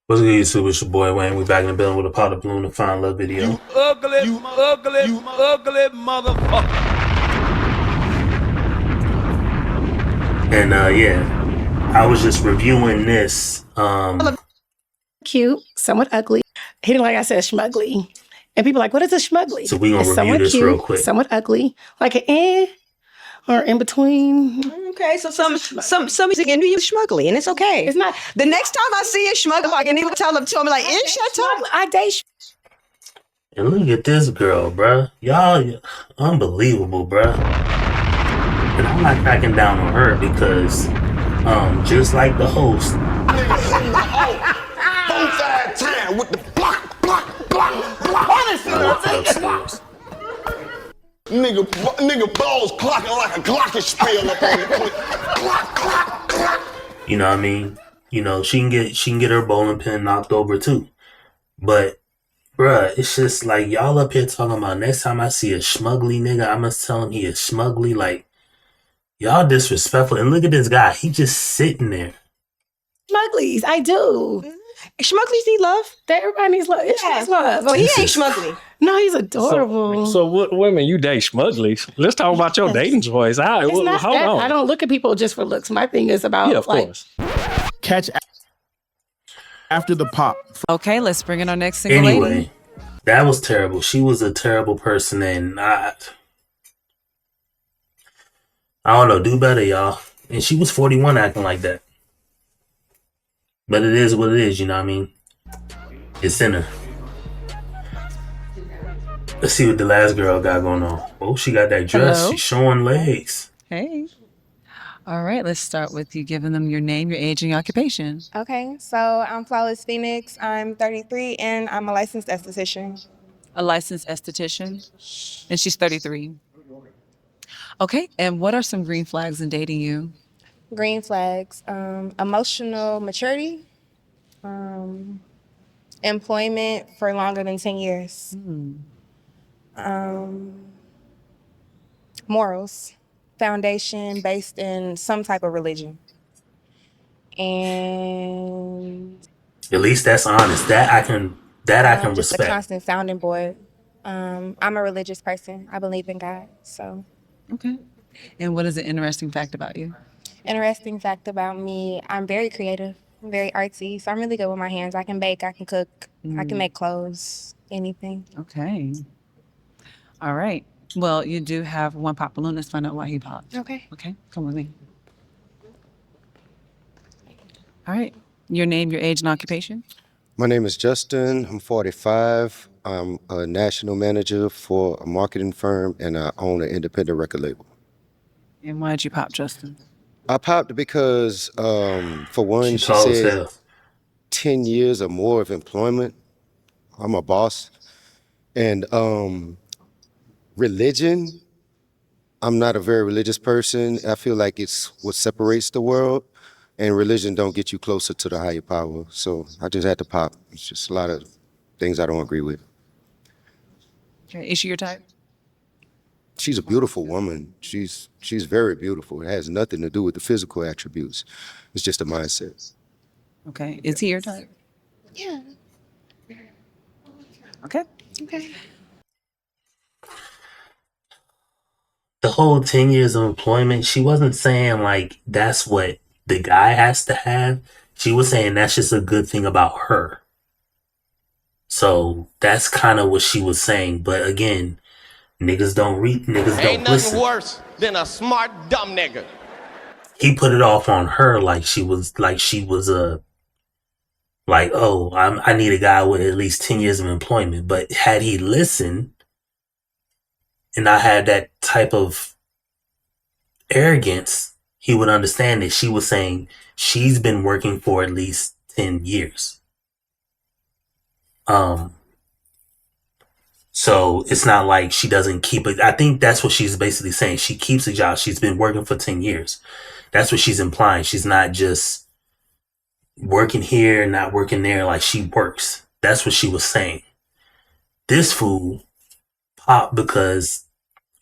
What's good, YouTube? It's your boy Wayne. We back in the building with a pot of balloon and fine love video. You ugly motherfucker. And yeah, I was just reviewing this. Cute, somewhat ugly. He didn't like I said schmugly. And people are like, what is a schmugly? So we gonna It's review somewhat this cute, real quick. somewhat ugly, like an or in between. Okay, so some music and you schmuggly, and it's okay. It's not. The next time I see a schmuggler, I can even tell them to him like, "In shut up." I date. And look at this girl, bruh. Y'all, unbelievable, bruh. And I'm not cracking down on her because, just like the host, 4-5 time with the block. Nigga balls clocking like a glockish spell up on the clock. you know what I mean? You know, she can get her bowling pin knocked over too. But bruh, it's just like y'all up here talking about next time I see a schmugly nigga, I must tell him he is schmugly. Like, y'all disrespectful. And look at this guy. He just sitting there. Schmugglies, I do. Schmugglies need love. Everybody needs love. It's Yeah. love. Well, he This ain't is- schmuggly. No, he's adorable. So what women you date schmugglies? Let's talk about your dating choice. All right, It's not hold that. on. I don't look at people just for looks. My thing is about Yeah, of like course. Catch after the pop. Okay, let's bring in our next single Anyway, lady. that was terrible. She was a terrible person, and I don't know. Do better, y'all. And she was 41 acting like that. But it is what it is, you know what I mean? It's in her. Let's see what the last girl got going on. Oh, she got that dress. Hello? She's showing legs. Hey. All right, let's start with you giving them your name, your age, and your occupation. Okay, so I'm Flawless Phoenix. I'm 33 and I'm a licensed esthetician. A licensed esthetician, and she's 33. Okay, and what are some green flags in dating you? Green flags, emotional maturity, employment for longer than 10 years, morals, foundation based in some type of religion, and At least that's honest. That I can just a respect. constant sounding board. I'm a religious person. I believe in God, so. Okay. And what is an interesting fact about you? Interesting fact about me, I'm very creative. I'm very artsy, so I'm really good with my hands. I can bake, I can cook, I can make clothes, anything. Okay. All right. Well, you do have one pop balloon. Let's find out why he popped. Okay. Okay, come with me. All right. Your name, your age, and occupation? My name is Justin. I'm 45. I'm a national manager for a marketing firm, and I own an independent record label. And why did you pop, Justin? I popped because, for one, She she tall as said hell. 10 years or more of employment. I'm a boss. And religion, I'm not a very religious person. I feel like it's what separates the world, and religion don't get you closer to the higher power. So I just had to pop. It's just a lot of things I don't agree with. Okay. Is she your type? She's a beautiful woman. She's very beautiful. It has nothing to do with the physical attributes. It's just a mindset. Okay. Is he your type? Yeah. Okay. Okay. The whole 10 years of employment, she wasn't saying like that's what the guy has to have. She was saying that's just a good thing about her. So that's kind of what she was saying. But again, niggas don't Ain't listen. nothing worse than a smart dumb nigga. He put it off on her like she was a like, oh, I need a guy with at least 10 years of employment. But had he listened and not had that type of arrogance, he would understand that she was saying she's been working for at least 10 years. So it's not like she doesn't keep it. I think that's what she's basically saying. She keeps a job. She's been working for 10 years. That's what she's implying. She's not just working here and not working there. Like, she works. That's what she was saying. This fool popped because,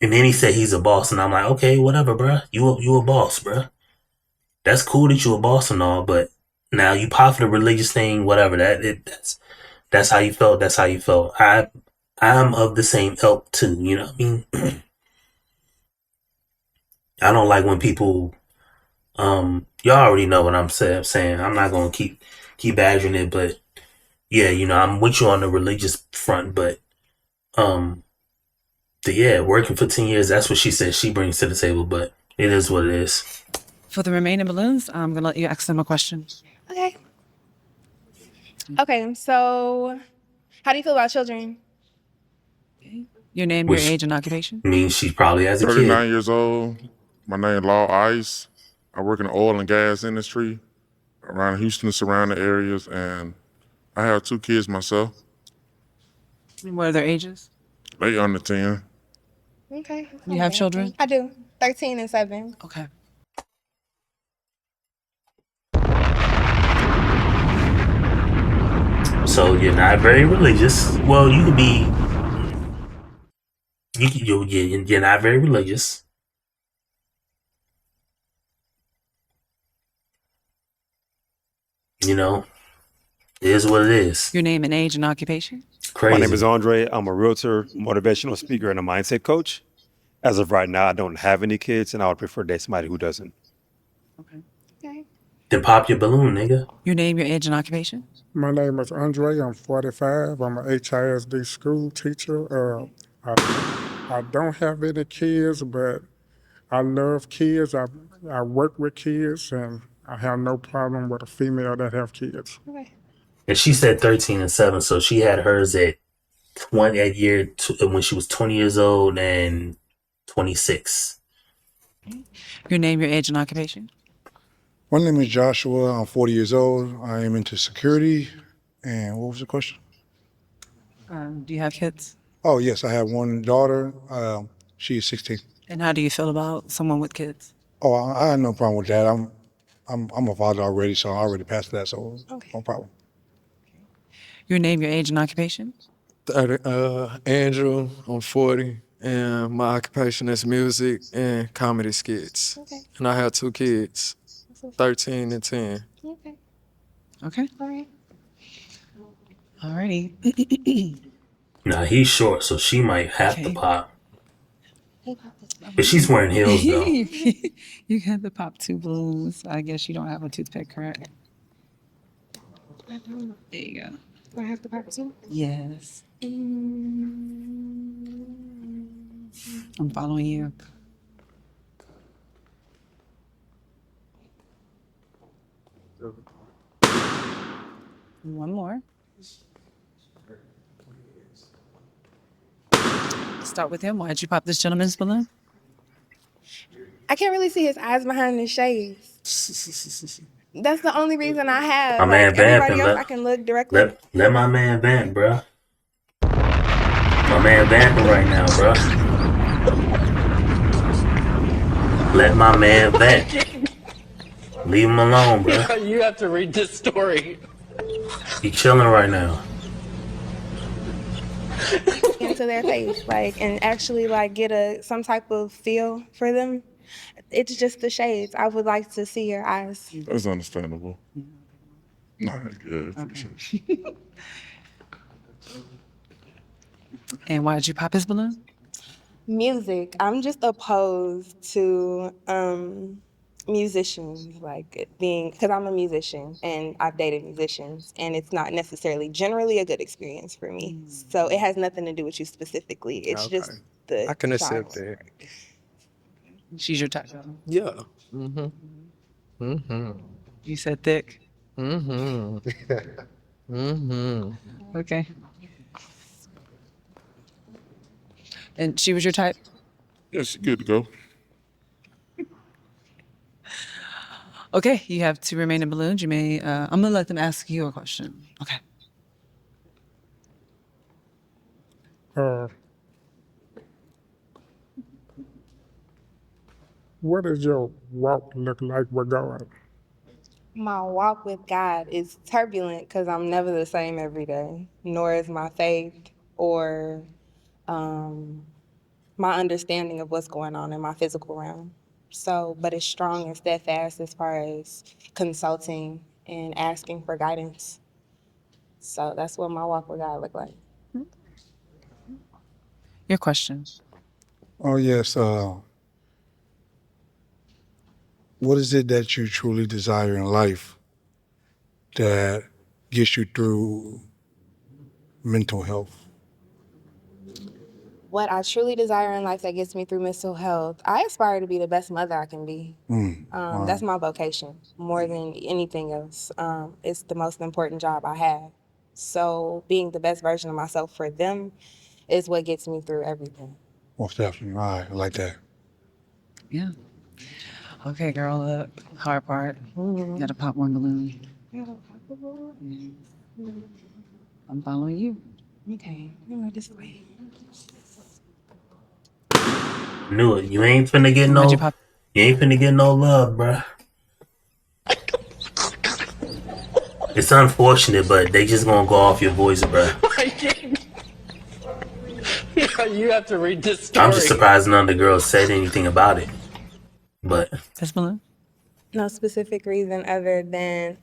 and then he said he's a boss. And I'm like, okay, whatever, bruh. You a boss, bruh. That's cool that you a boss and all, but Now you pop for the religious thing, whatever. That's how you felt. That's how you felt. I'm of the same ilk too. You know what I mean? I don't like when people. Y'all already know what I'm saying. I'm not gonna keep badgering it, but yeah, I'm with you on the religious front, but working for 10 years. That's what she said she brings to the table, but it is what it is. For the remaining balloons, I'm gonna let you ask them a question. Okay. Okay, so how do you feel about children? Your name, your Which age, and occupation. means she probably has a 39 kid. years old. My name Law Ice. I work in the oil and gas industry around Houston and surrounding areas, and I have 2 kids myself. And what are their ages? They under 10. Okay. You have children? I do. 13 and 7. Okay. So you're not very religious. Well, you could be. You're not very religious. It is what it is. Your name and age and occupation. Crazy. My name is Andre. I'm a realtor, motivational speaker, and a mindset coach. As of right now, I don't have any kids, and I would prefer to date somebody who doesn't. Okay. Okay. Then pop your balloon, nigga. Your name, your age, and occupation. My name is Andre. I'm 45. I'm an HISD school teacher. I don't have any kids, but I love kids. I work with kids, and I have no problem with a female that have kids. Okay. And she said 13 and 7, so she had hers at 20 when she was 20 years old and 26. Your name, your age, and occupation. My name is Joshua. I'm 40 years old. I am into security. And what was the question? Do you have kids? Oh, yes, I have one daughter. She is 16. And how do you feel about someone with kids? Oh, I have no problem with that. I'm a father already, so I already passed that, so no problem. Your name, your age, and occupation. Andrew, I'm 40, and my occupation is music and comedy skits. Okay. And I have 2 kids, 13 and 10. Okay. Okay. All right. Alrighty. Now he's short, so she might have to Okay. pop. But she's wearing heels though. You had to pop 2 balloons. I guess you don't have a toothpick, correct? There you go. Do I have to pop too? Yes. I'm following you. One more. Let's start with him. Why did you pop this gentleman's balloon? I can't really see his eyes behind the shades. That's the only reason I have. My man everybody vamping. else, I can look directly. Let my man vamp, bruh. My man vamping right now, bruh. Let my man vamp. Leave him alone, bruh. You have to read this story. He chilling right now. Into their face, and actually, get some type of feel for them. It's just the shades. I would like to see your eyes. That's understandable. Nah, good. Okay. And why did you pop his balloon? Music. I'm just opposed to musicians, because I'm a musician and I've dated musicians, and it's not necessarily generally a good experience for me. So it has nothing to do with you specifically. It's just the I can genre. accept that. She's your type. Yeah. Mm-hmm. Mm-hmm. You said thick. Mm-hmm. Mm-hmm. Okay. And she was your type? Yeah, she's good to go. Okay, you have 2 remaining balloons. You may, I'm gonna let them ask you a question. Okay. What does your walk look like with God? My walk with God is turbulent because I'm never the same every day, nor is my faith or my understanding of what's going on in my physical realm. So, but it's strong and steadfast as far as consulting and asking for guidance. So that's what my walk with God looked like. Your question. Oh, yes. What is it that you truly desire in life that gets you through mental health? What I truly desire in life that gets me through mental health, I aspire to be the best mother I can be. Wow. That's my vocation more than anything else. It's the most important job I have. So being the best version of myself for them is what gets me through everything. Most definitely. All right. I like that. Yeah. Okay, girl, the hard part. You gotta pop one balloon. I'm following you. Okay, this way. Knew it. You ain't finna get Why'd you no. pop? You ain't finna get no love, bruh. It's unfortunate, but they just gonna go off your voice, bruh. Yeah, you have to read this story. I'm just surprised none of the girls said anything about it. But This balloon? No specific reason other than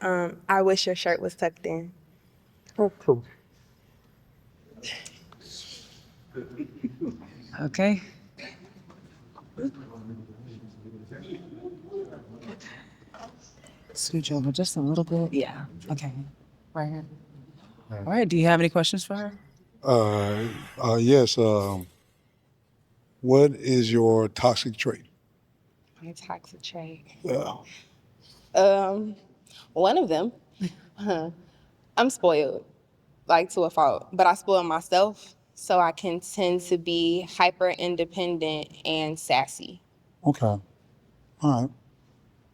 I wish your shirt was tucked in. Okay. Scooch over just a little bit. Yeah. Okay. Right here. All right. Do you have any questions for her? Yes. What is your toxic trait? My toxic trait. Yeah. One of them, I'm spoiled, like to a fault, but I spoil myself, so I can tend to be hyper independent and sassy. Okay. All right.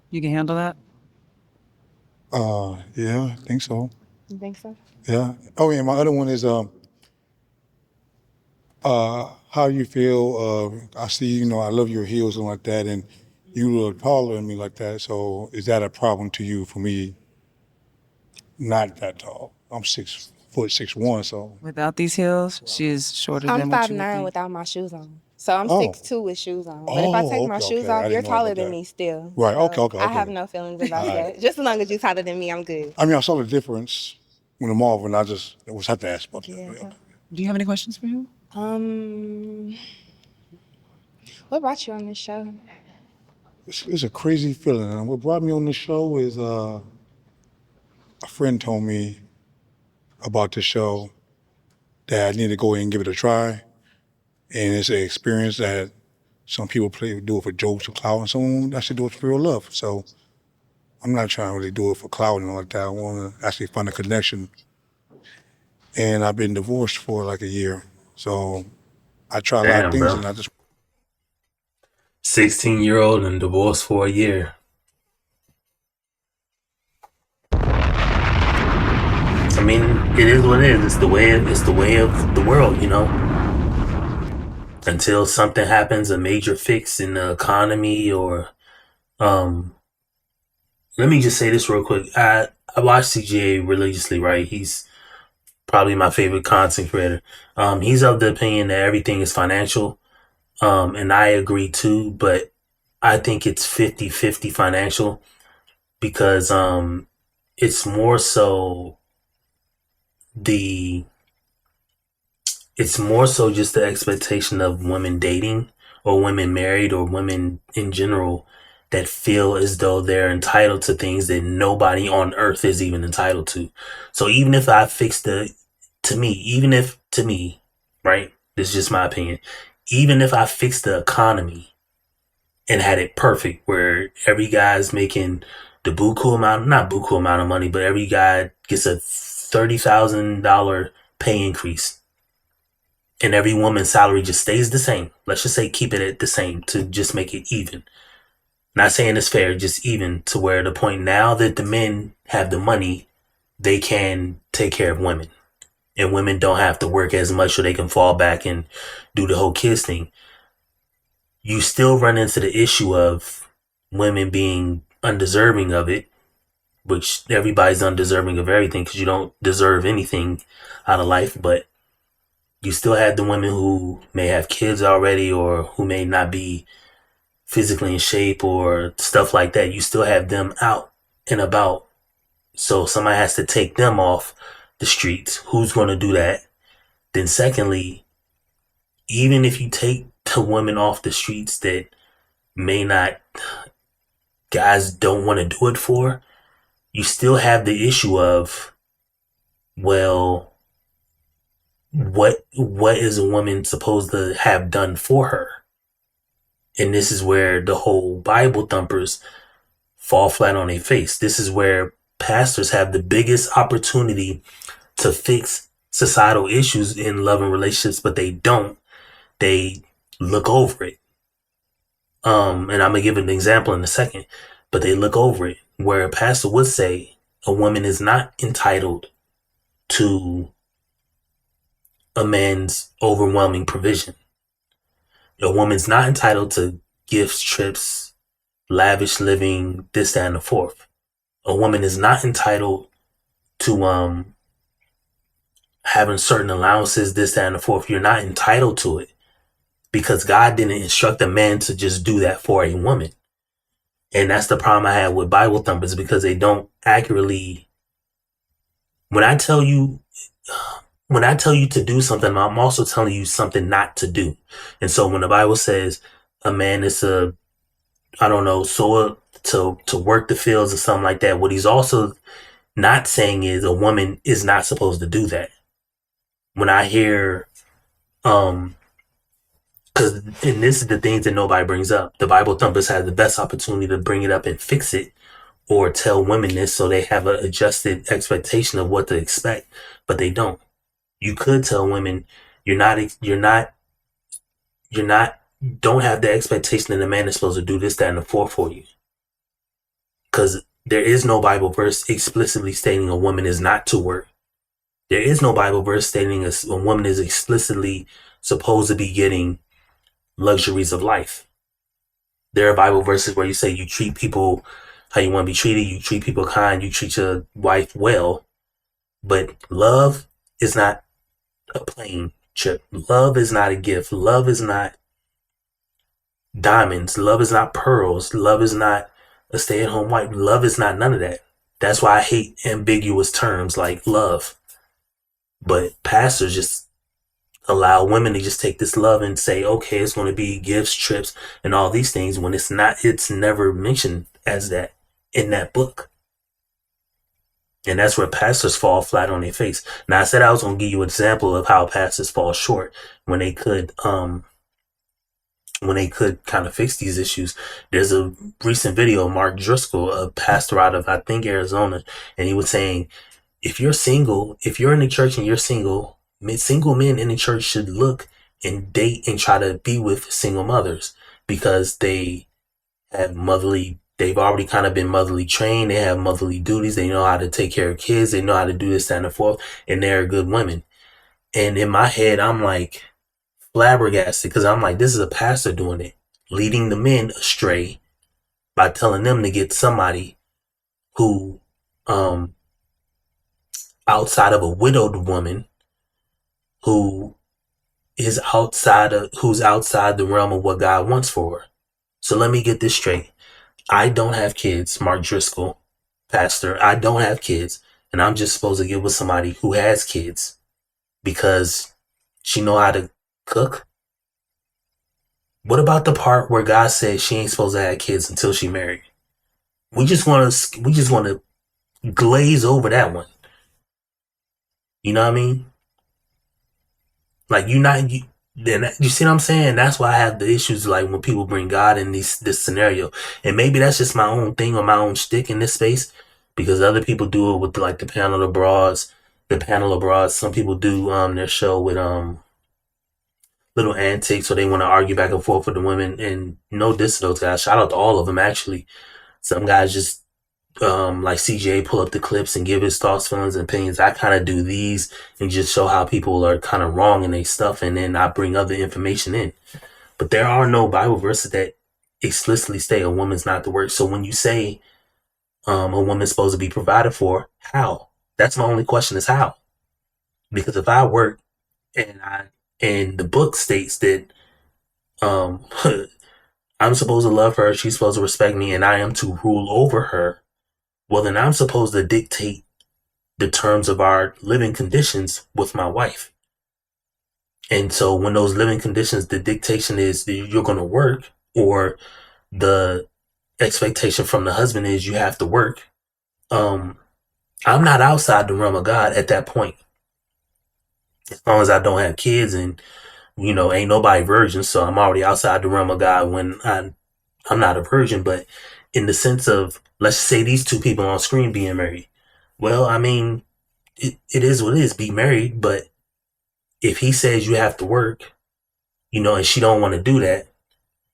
You can handle that? Yeah, I think so. You think so? Yeah. Oh, yeah. My other one is how you feel. I see, I love your heels and like that, and you look taller than me like that. So is that a problem to you? For me, not that tall. I'm 6'1", so. Without these heels, she is shorter I'm than what you would 5'9" think. without my shoes on. So I'm Oh. 6'2" with shoes on. But if I take my Okay, shoes okay. I off, you're didn't know taller about than that. me still. Right. So Okay. I have no feelings about that. Just as long as you're taller than me, I'm good. I mean, I saw the difference when the Marvin. I was had to ask about that. Yeah. Do you have any questions for him? What brought you on this show? It's a crazy feeling. And what brought me on the show is a friend told me about the show that I need to go in and give it a try. And it's an experience that some people do it for jokes or clout, and someone actually do it for real love. So I'm not trying to really do it for clout and all like that. I want to actually find a connection. And I've been divorced for like a year. So I try a lot of damn, things bro. and I just 16-year-old and divorced for a year. I mean, it is what it is. It's the way of the world, Until something happens, a major fix in the economy, or let me just say this real quick. I watch CGA religiously, right? He's probably my favorite content creator. He's of the opinion that everything is financial. And I agree too, but I think it's 50-50 financial because it's more so just the expectation of women dating or women married or women in general that feel as though they're entitled to things that nobody on earth is even entitled to. So even if I fix to me, right? This is just my opinion. Even if I fix the economy and had it perfect where every guy's making the not buku amount of money, but every guy gets a $30,000 pay increase and every woman's salary just stays the same. Let's just say keep it at the same to just make it even. Not saying it's fair, just even to where the point now that the men have the money, they can take care of women. And women don't have to work as much so they can fall back and do the whole kids thing. You still run into the issue of women being undeserving of it, which everybody's undeserving of everything because you don't deserve anything out of life. But you still have the women who may have kids already or who may not be physically in shape or stuff like that. You still have them out and about So somebody has to take them off the streets. Who's going to do that? Then secondly, even if you take the women off the streets that may not, guys don't want to do it for, you still have the issue of, well, what is a woman supposed to have done for her? And this is where the whole Bible thumpers fall flat on their face. This is where pastors have the biggest opportunity to fix societal issues in love and relationships, but they don't. They look over it. And I'm gonna give an example in a second, but they look over it. Where a pastor would say a woman is not entitled to a man's overwhelming provision. A woman's not entitled to gifts, trips, lavish living, this, that, and the fourth. A woman is not entitled to having certain allowances, this, that, and the fourth. You're not entitled to it because God didn't instruct a man to just do that for a woman. And that's the problem I have with Bible thumpers, because they don't accurately. When I tell you to do something, I'm also telling you something not to do. And so when the Bible says a man is sower to work the fields or something like that, what he's also not saying is a woman is not supposed to do that. When I hear, and this is the things that nobody brings up. The Bible thumpers have the best opportunity to bring it up and fix it, or tell women this so they have an adjusted expectation of what to expect, but they don't. You could tell women don't have the expectation that a man is supposed to do this, that, and the fourth for you. Because there is no Bible verse explicitly stating a woman is not to work. There is no Bible verse stating a woman is explicitly supposed to be getting luxuries of life. There are Bible verses where you say you treat people how you want to be treated, you treat people kind, you treat your wife well. But love is not a plane trip. Love is not a gift. Love is not diamonds. Love is not pearls. Love is not a stay-at-home wife. Love is not none of that. That's why I hate ambiguous terms like love. But pastors just allow women to just take this love and say, okay, it's going to be gifts, trips, and all these things, when it's not. It's never mentioned as that in that book. And that's where pastors fall flat on their face. Now, I said I was going to give you an example of how pastors fall short when they could kind of fix these issues. There's a recent video of Mark Driscoll, a pastor out of, I think, Arizona, and he was saying, if you're single, if you're in the church and you're single men in the church should look and date and try to be with single mothers, because they have they've already kind of been motherly trained. They have motherly duties. They know how to take care of kids. They know how to do this, that, and the fourth, and they're good women. And in my head, I'm like flabbergasted, because I'm like, this is a pastor doing it, leading the men astray by telling them to get somebody who, outside of a widowed woman, who's outside the realm of what God wants for her. So let me get this straight. I don't have kids, Mark Driscoll, pastor. I don't have kids, and I'm just supposed to get with somebody who has kids because she know how to cook. What about the part where God said she ain't supposed to have kids until she married? We just want to glaze over that one. You know what I mean? Like, you see what I'm saying? That's why I have the issues, like when people bring God in this scenario. And maybe that's just my own thing or my own shtick in this space, because other people do it with like the panel of broads. Some people do their show with little antics, or they want to argue back and forth with the women. And no diss to those guys. Shout out to all of them, actually. Some guys just like CJ pull up the clips and give his thoughts, feelings, and opinions. I kind of do these and just show how people are kind of wrong in their stuff, and then I bring other information in. But there are no Bible verses that explicitly say a woman's not to work. So when you say a woman's supposed to be provided for, how? That's my only question, is how? Because if I work and the book states that I'm supposed to love her, she's supposed to respect me, and I am to rule over her, well, then I'm supposed to dictate the terms of our living conditions with my wife. And so when those living conditions, the dictation is that you're going to work, or the expectation from the husband is you have to work. I'm not outside the realm of God at that point. As long as I don't have kids and, ain't nobody virgin. So I'm already outside the realm of God when I'm not a virgin. But in the sense of, let's say these two people on screen being married. Well, I mean, it is what it is, be married. But if he says you have to work, and she don't want to do that,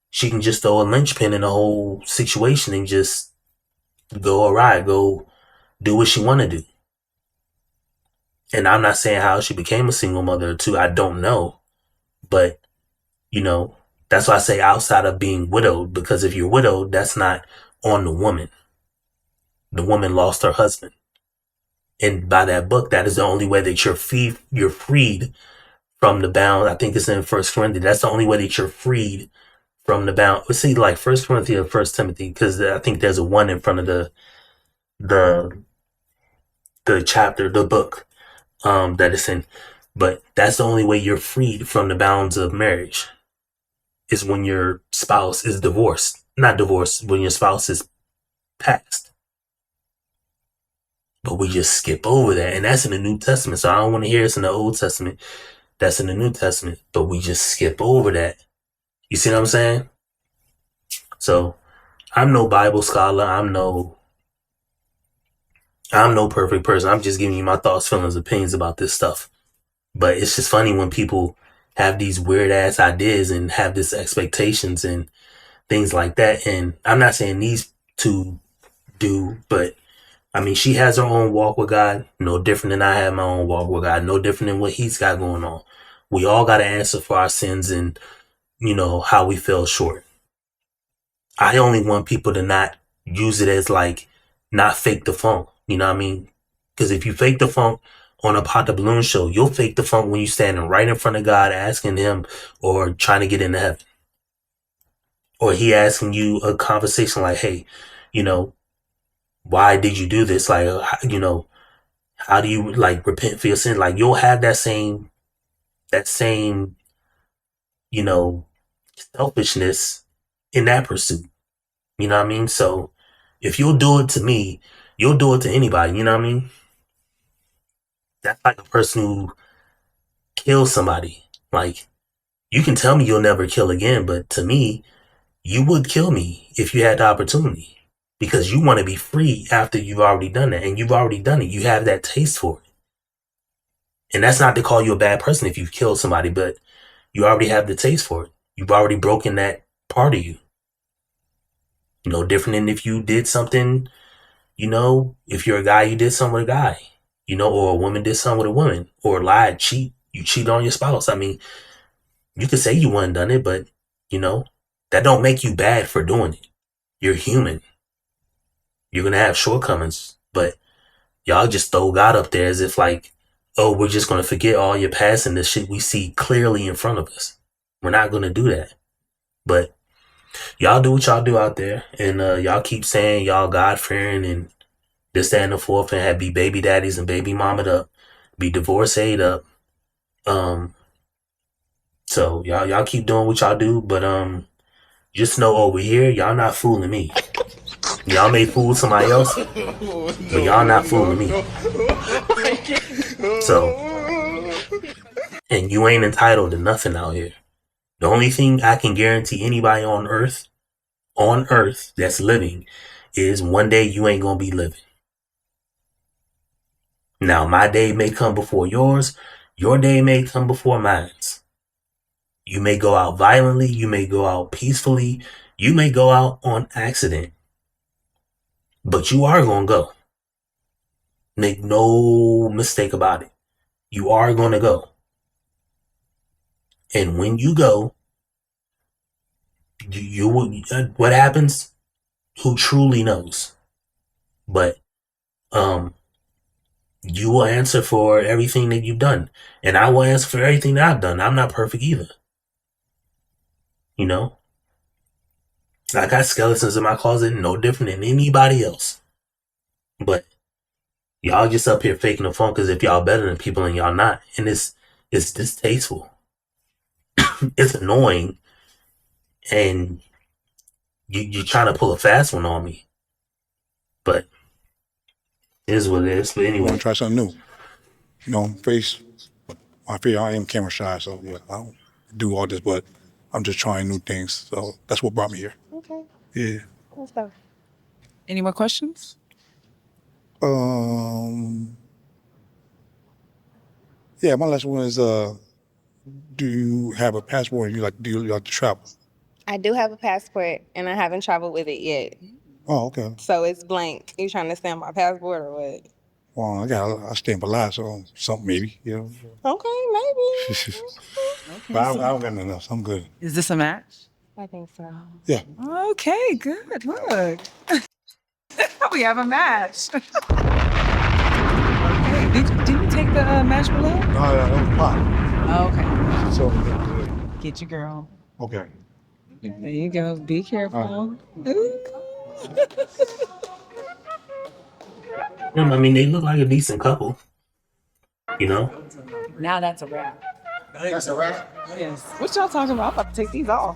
she can just throw a linchpin in the whole situation and just go awry, go do what she want to do. And I'm not saying how she became a single mother or two. I don't know. But, that's why I say outside of being widowed, because if you're widowed, that's not on the woman. The woman lost her husband. And by that book, that is the only way that you're freed from the bound. I think it's in First Corinthians. That's the only way that you're freed from the bound. Let's see, like First Corinthians or First Timothy, because I think there's a one in front of the chapter, the book that it's in. But that's the only way you're freed from the bounds of marriage, is when your spouse is divorced. Not divorced, when your spouse is passed. But we just skip over that. And that's in the New Testament. So I don't want to hear it's in the Old Testament. That's in the New Testament. But we just skip over that. You see what I'm saying? So I'm no Bible scholar. I'm no perfect person. I'm just giving you my thoughts, feelings, opinions about this stuff. But it's just funny when people have these weird ass ideas and have these expectations and things like that. And I'm not saying these two do, but I mean, she has her own walk with God, no different than I have my own walk with God, no different than what he's got going on. We all got to answer for our sins and, how we fell short. I only want people to not use it as like, not fake the funk. You know what I mean? Because if you fake the funk on a Pop the Balloon show, you'll fake the funk when you're standing right in front of God asking him or trying to get into heaven. Or he asking you a conversation like, hey, why did you do this? Like, how do you like repent for your sin? Like you'll have that same, selfishness in that pursuit. You know what I mean? So if you'll do it to me, you'll do it to anybody. You know what I mean? That's like a person who kills somebody. Like, you can tell me you'll never kill again, but to me, you would kill me if you had the opportunity, because you want to be free after you've already done that, and you've already done it. You have that taste for it. And that's not to call you a bad person if you've killed somebody, but you already have the taste for it. You've already broken that part of you. No different than if you did something, if you're a guy, you did something with a guy, or a woman did something with a woman, or lied, you cheat on your spouse. I mean, you could say you wouldn't done it, but, that don't make you bad for doing it. You're human. You're going to have shortcomings, but y'all just throw God up there as if like, oh, we're just going to forget all your past and the shit we see clearly in front of us. We're not going to do that. But y'all do what y'all do out there, and y'all keep saying y'all God-fearing and this, that, and the fourth, and be baby daddies and baby mama up, be divorced up. So y'all keep doing what y'all do, but just know over here, y'all not fooling me. Y'all may fool somebody else, but y'all not fooling me. So, and you ain't entitled to nothing out here. The only thing I can guarantee anybody on earth that's living, is one day you ain't gonna be living. Now, my day may come before yours. Your day may come before mine. You may go out violently. You may go out peacefully. You may go out on accident. But you are going to go. Make no mistake about it. You are going to go. And when you go, what happens? Who truly knows? But you will answer for everything that you've done. And I will answer for everything that I've done. I'm not perfect either. I got skeletons in my closet, no different than anybody else. But y'all just up here faking the funk as if y'all better than people and y'all not. And it's distasteful. It's annoying. And you're trying to pull a fast one on me. But it is what it is. But I anyway. want to try something new. You know, I feel I am camera shy, so yeah, I don't do all this, but I'm just trying new things. So that's what brought me here. Okay. Yeah. Let's go. Any more questions? Yeah, my last one is, do you have a passport and do you like to travel? I do have a passport, and I haven't traveled with it yet. Oh, okay. So it's blank. You trying to stamp my passport or what? Well, I stamp a lot, so something maybe, you know. Okay, maybe. But I don't got nothing else. I'm good. Is this a match? I think so. Yeah. Okay, good. Look. We have a match. Okay. Did you take the match below? No, that was fine. Oh, okay. So, Get your girl. okay. There you go. Be careful. Ooh. I mean, they look like a decent couple. You know? Now that's a wrap. That's a wrap. Yes. What y'all talking about? I'm about to take these off.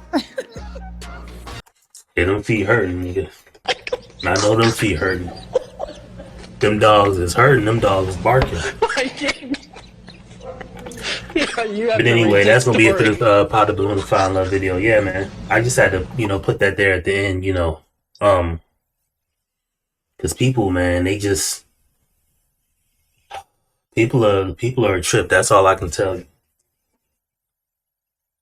They them feet hurting, nigga. I know them feet hurting. Them dogs is hurting. Them dogs barking. But anyway, that's gonna be it for this Pod the Balloon Find Love video. Yeah, man. I just had to, put that there at the end, because people, man, they just people are a trip. That's all I can tell you.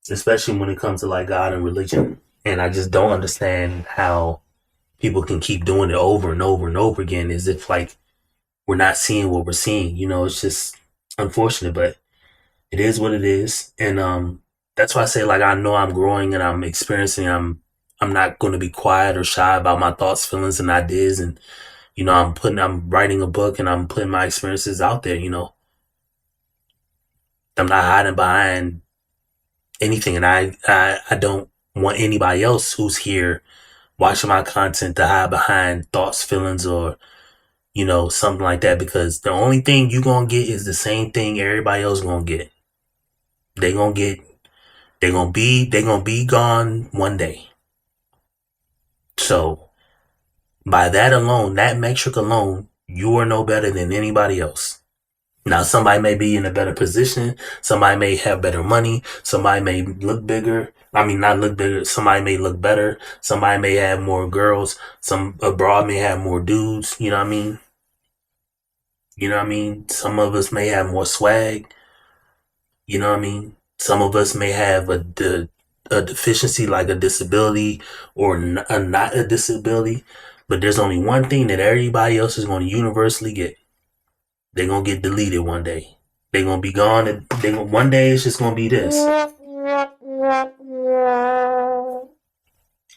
Especially when it comes to like God and religion, and I just don't understand how people can keep doing it over and over and over again, as if like we're not seeing what we're seeing. It's just unfortunate, but it is what it is. And that's why I say, like, I know I'm growing and I'm experiencing. I'm not going to be quiet or shy about my thoughts, feelings, and ideas. And I'm writing a book and I'm putting my experiences out there. I'm not hiding behind anything, and I don't want anybody else who's here watching my content to hide behind thoughts, feelings, or something like that, because the only thing you gonna get is the same thing everybody else gonna get. They're gonna be gone one day. So by that alone, that metric alone, you are no better than anybody else. Now, somebody may be in a better position. Somebody may have better money. Somebody may look bigger. I mean, not look bigger. Somebody may look better. Somebody may have more girls. Some abroad may have more dudes. You know what I mean? Some of us may have more swag. You know what I mean? Some of us may have a deficiency, like a disability, or not a disability. But there's only one thing that everybody else is going to universally get. They're going to get deleted one day. They're going to be gone. And one day it's just going to be this.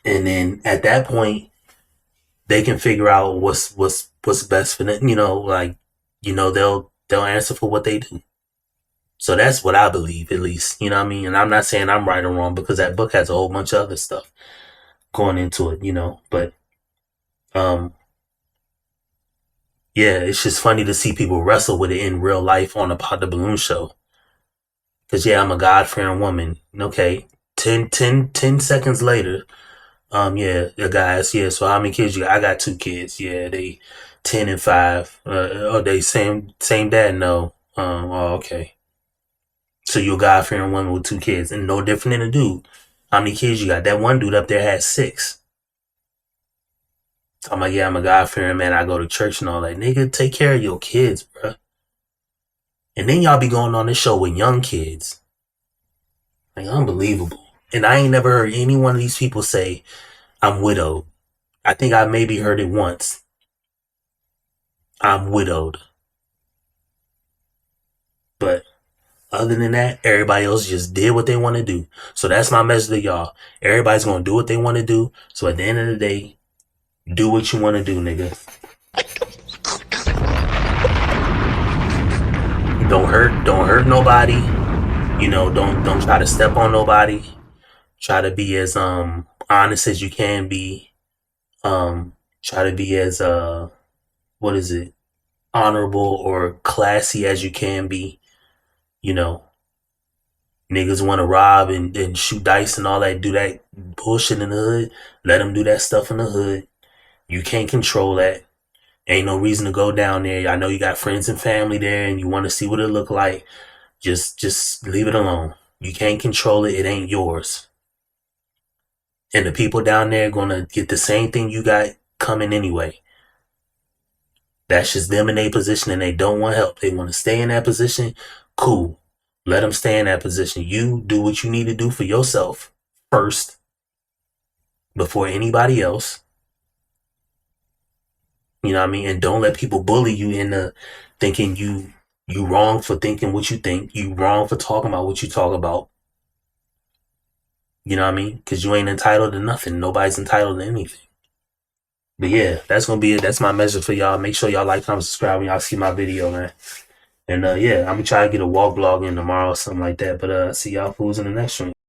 And then at that point, they can figure out what's best for them. They'll answer for what they do. So that's what I believe, at least. You know what I mean? And I'm not saying I'm right or wrong, because that book has a whole bunch of other stuff going into it, But yeah, it's just funny to see people wrestle with it in real life on a Pod the Balloon show. Because, yeah, I'm a God-fearing woman. Okay, 10 seconds later, yeah, the guys, yeah, so how many kids you got? I got 2 kids. Yeah, they 10 and 5. They same dad? No. Okay. So you're a God-fearing woman with 2 kids, and no different than a dude. How many kids you got? That one dude up there had 6. I'm like, yeah, I'm a God-fearing man. I go to church and all that. Nigga, take care of your kids, bruh. And then y'all be going on this show with young kids. Like, unbelievable. And I ain't never heard any one of these people say, I'm widowed. I think I maybe heard it once. I'm widowed. But other than that, everybody else just did what they want to do. So that's my message to y'all. Everybody's going to do what they want to do. So at the end of the day, do what you want to do, nigga. Don't hurt nobody. Don't try to step on nobody. Try to be as honest as you can be. Try to be as what is it, honorable or classy as you can be. You know, niggas want to rob and shoot dice and all that, do that bullshit in the hood. Let them do that stuff in the hood. You can't control that. Ain't no reason to go down there. I know you got friends and family there and you want to see what it look like. Just leave it alone. You can't control it. It ain't yours. And the people down there gonna get the same thing you got coming anyway. That's just them in their position and they don't want help. They want to stay in that position. Cool. Let them stay in that position. You do what you need to do for yourself first before anybody else. You know what I mean? And don't let people bully you into thinking you wrong for thinking what you think. You wrong for talking about what you talk about. You know what I mean? Because you ain't entitled to nothing. Nobody's entitled to anything. But yeah, that's going to be it. That's my message for y'all. Make sure y'all like, comment, subscribe when y'all see my video, man. And yeah, I'm going to try to get a walk vlog in tomorrow or something like that. But see y'all fools in the next one.